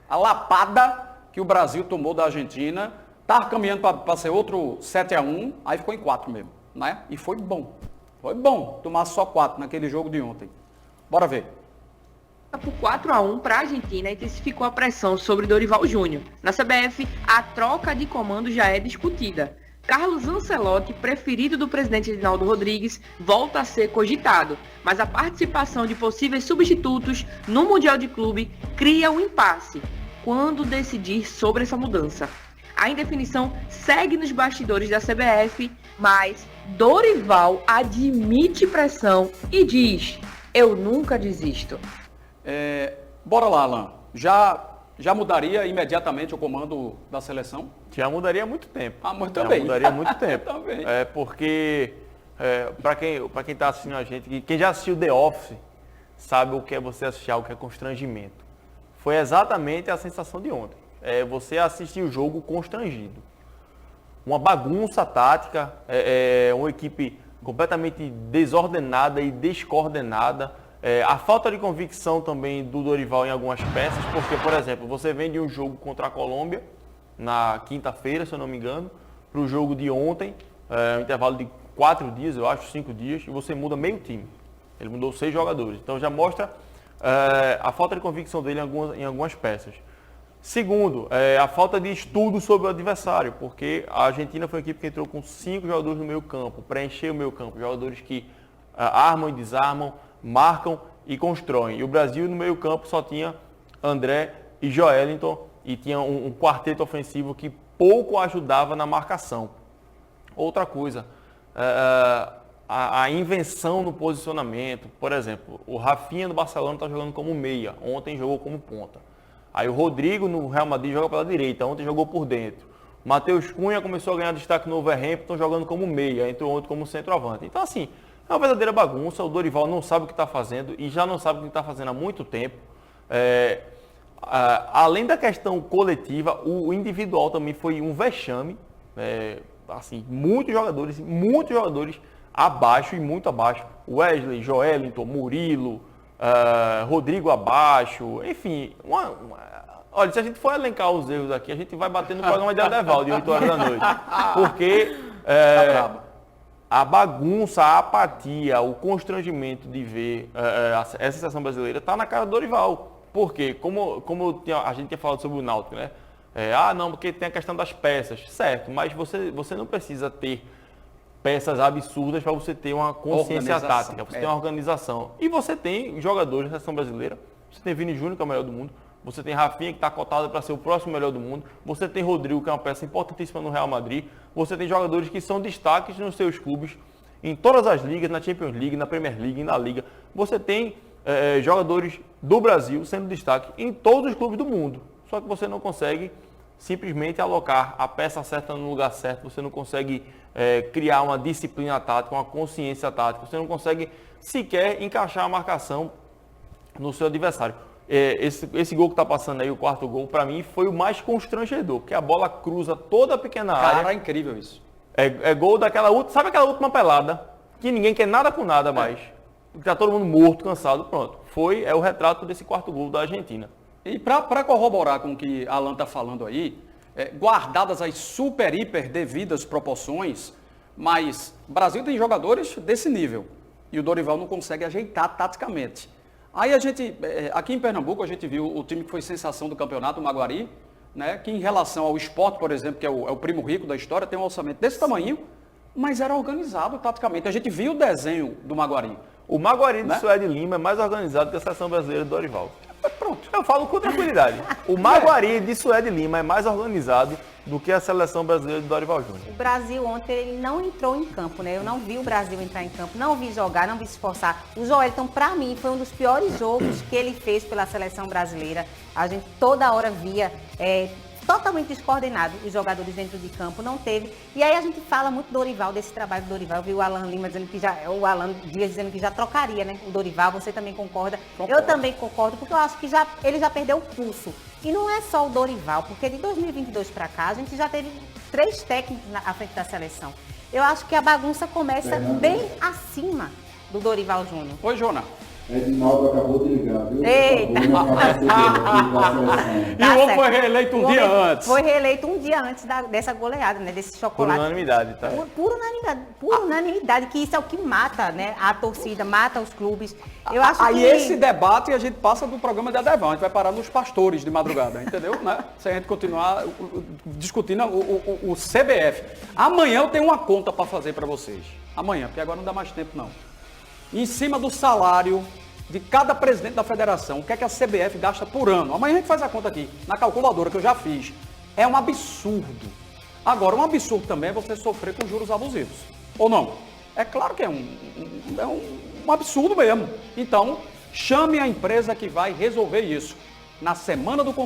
A lapada que o Brasil tomou da Argentina, estava caminhando para ser outro 7-1, aí ficou em 4 mesmo, né? E foi bom. Foi bom tomar só 4 naquele jogo de ontem. Bora ver. Por 4-1 para a Argentina, intensificou a pressão sobre Dorival Júnior. Na CBF, a troca de comando já é discutida. Carlos Ancelotti, preferido do presidente Edinaldo Rodrigues, volta a ser cogitado, mas a participação de possíveis substitutos no Mundial de Clube cria um impasse. Quando decidir sobre essa mudança? A indefinição segue nos bastidores da CBF, mas Dorival admite pressão e diz: eu nunca desisto. Bora lá, Alan. Já mudaria imediatamente o comando da seleção? Já mudaria há muito tempo. Mas também. Já mudaria há muito tempo. Também. Porque, para quem está assistindo a gente, quem já assistiu The Office, sabe o que é você assistir algo que é constrangimento. Foi exatamente a sensação de ontem. Você assistir o jogo constrangido. Uma bagunça tática, uma equipe completamente desordenada e descoordenada. A falta de convicção também do Dorival em algumas peças, porque, por exemplo, você vem de um jogo contra a Colômbia, na quinta-feira, se eu não me engano, para o jogo de ontem, um intervalo de 4 dias, eu acho, 5 dias, e você muda meio time. Ele mudou 6 jogadores. Então já mostra a falta de convicção dele em algumas peças. Segundo, a falta de estudo sobre o adversário, porque a Argentina foi uma equipe que entrou com 5 jogadores no meio campo, preencheu o meio campo, jogadores que armam e desarmam, marcam e constroem. E o Brasil no meio campo só tinha André e Joelinton e tinha um quarteto ofensivo que pouco ajudava na marcação. Outra coisa, a invenção no posicionamento. Por exemplo, o Rafinha do Barcelona está jogando como meia, ontem jogou como ponta. Aí o Rodrigo no Real Madrid joga pela direita, ontem jogou por dentro. O Matheus Cunha começou a ganhar destaque no Wolverhampton jogando como meia, entrou ontem como centroavante. Então assim, é uma verdadeira bagunça, o Dorival não sabe o que está fazendo e já não sabe o que está fazendo há muito tempo. Além da questão coletiva, o individual também foi um vexame. Assim, muitos jogadores abaixo e muito abaixo. Wesley, Joelinton, Murilo, Rodrigo abaixo, enfim. Olha, se a gente for elencar os erros aqui, a gente vai bater no programa de Adeval de 8 horas da noite. Porque a bagunça, a apatia, o constrangimento de ver essa seleção brasileira está na cara do Dorival. Por quê? Como a gente tinha falado sobre o Náutico, né? Não, porque tem a questão das peças. Certo, mas você não precisa ter peças absurdas para você ter uma consciência tática, para você ter uma organização. E você tem jogadores da seleção brasileira. Você tem Vini Júnior, que é o melhor do mundo. Você tem Rafinha, que está cotado para ser o próximo melhor do mundo. Você tem Rodrigo, que é uma peça importantíssima no Real Madrid. Você tem jogadores que são destaques nos seus clubes, em todas as ligas, na Champions League, na Premier League, na Liga. Você tem jogadores do Brasil sendo destaque em todos os clubes do mundo. Só que você não consegue simplesmente alocar a peça certa no lugar certo. Você não consegue criar uma disciplina tática, uma consciência tática. Você não consegue sequer encaixar a marcação no seu adversário. Esse gol que está passando aí, o quarto gol, para mim foi o mais constrangedor, porque a bola cruza toda a pequena área. Cara, é incrível isso. É gol daquela última, sabe aquela última pelada, que ninguém quer nada com nada mais. Está todo mundo morto, cansado, pronto. É o retrato desse quarto gol da Argentina. E para corroborar com o que Alan está falando aí, guardadas as super, hiper devidas proporções, mas o Brasil tem jogadores desse nível e o Dorival não consegue ajeitar taticamente. Aí aqui em Pernambuco, a gente viu o time que foi sensação do campeonato, o Maguari, né, que em relação ao Sport, por exemplo, que é o primo rico da história, tem um orçamento desse tamanho, mas era organizado taticamente. A gente viu o desenho do Maguari. O Maguari de Suede Lima é mais organizado que a seleção brasileira do Dorival. Pronto. Eu falo com tranquilidade. O Maguari de Suede Lima é mais organizado do que a seleção brasileira do Dorival Júnior. O Brasil ontem ele não entrou em campo, né? Eu não vi o Brasil entrar em campo, não vi jogar, não vi se esforçar. O Joelinton, para mim, foi um dos piores jogos que ele fez pela seleção brasileira. A gente toda hora via totalmente descoordenado os jogadores dentro de campo, não teve. E aí a gente fala muito do Dorival, desse trabalho do Dorival. Eu vi o Alan Lima dizendo que o Alan Dias dizendo que já trocaria, né? O Dorival, você também concorda? Eu também concordo, porque eu acho que ele já perdeu o pulso. E não é só o Dorival, porque de 2022 para cá a gente já teve 3 técnicos à frente da seleção. Eu acho que a bagunça começa bem acima do Dorival Júnior. Oi, Jona. Edinaldo acabou de ligar, viu? Eita. Acabou na capacidade da seleção. E o homem foi certo. reeleito um O dia homem antes. Foi reeleito um dia antes dessa goleada, né? Desse Por chocolate. unanimidade, tá? Por unanimidade, que isso é o que mata, né? A torcida, mata os clubes. Eu acho Aí que... esse debate a gente passa do programa de Adeval, a gente vai parar nos pastores de madrugada, entendeu? Né? Se a gente continuar discutindo o CBF. Amanhã eu tenho uma conta para fazer para vocês. Amanhã, porque agora não dá mais tempo não. Em cima do salário de cada presidente da federação, o que é que a CBF gasta por ano. Amanhã a gente faz a conta aqui, na calculadora que eu já fiz. É um absurdo. Agora, um absurdo também é você sofrer com juros abusivos. Ou não? É claro que é um absurdo mesmo. Então, chame a empresa que vai resolver isso. Na semana do